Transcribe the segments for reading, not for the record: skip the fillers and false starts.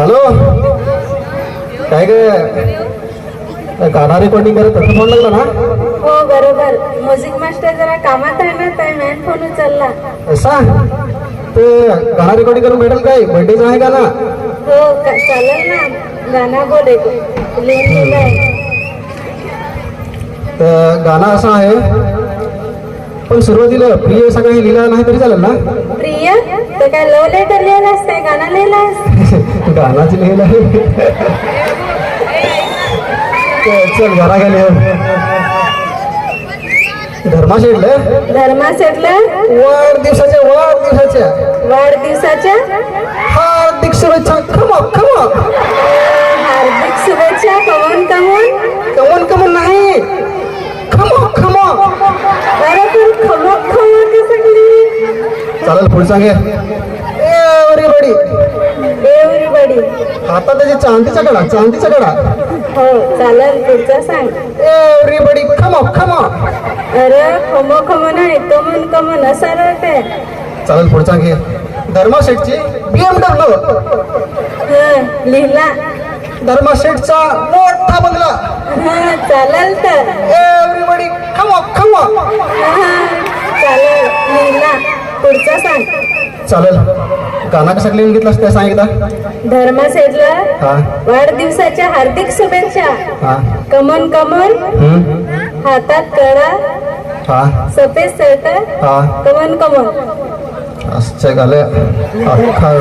Hello, काय ग गाणं रेकॉर्डिंग करत तसं फोन लागला ना? हो बरोबर. म्युझिक मास्टर जरा कामात आहे ना, तर मॅन फोन उचलला. असा ते गाणं रेकॉर्डिंग करून भेटेल काय? बर्थडेचं आहे गाणं? हो चालेल ना, गाणं बोल लिहून दिलंय. तर गाणं असं आहे, पण सुरुवातीला प्रिय असं काही लिहिलं नाही तरी चालेल ना? प्रिय तर काय लव लेटर लिहिलं असते, गाणं लिहिलंस? गाणाच लिहिलं आहे. चल घरा गेले धर्मा शेडलं धर्मासेटलं वाढदिवसाच्या वाढदिवसाच्या हार्दिक शुभेच्छा. खमा खमा हार्दिक शुभेच्छा. कमून कमून कमन कमन नाही, खमा खमा. अरे पण खमक खमक सगळी. चालेल पुढचा घे. Everybody everybody. आता त्याची चांदीचा कडा. हो चालेल, पुढचा सांग. एव्हरीबडी खमा खमा. अरे खमो खमो नाही, कमन कमन असं राहते. चालेल पुढचा घे. धर्मा शेठची BMW. लिहिला. धर्मा शेठचा मोठा बंगला. चालेल तर. एव्हरीबडी खमा खमा. चालेल लिहिला. पुढचा सांग. चालेल, गाणं कसं लिहून घेतलं ते सांग एकदा. धर्मासेटला हा वाढदिवसाच्या हार्दिक शुभेच्छा. हा कमन कमन, हातात कड़ा, हा सफेद शर्ट, हा कमन कमन. असं गाले अख्खा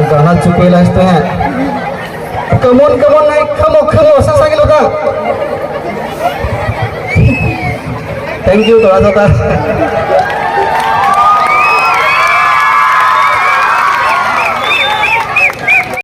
गाणं चुकेला असते. कमोन कमोन नाही, खमो खमो असं सांगितलं होता. थँक्यू थोडा होता.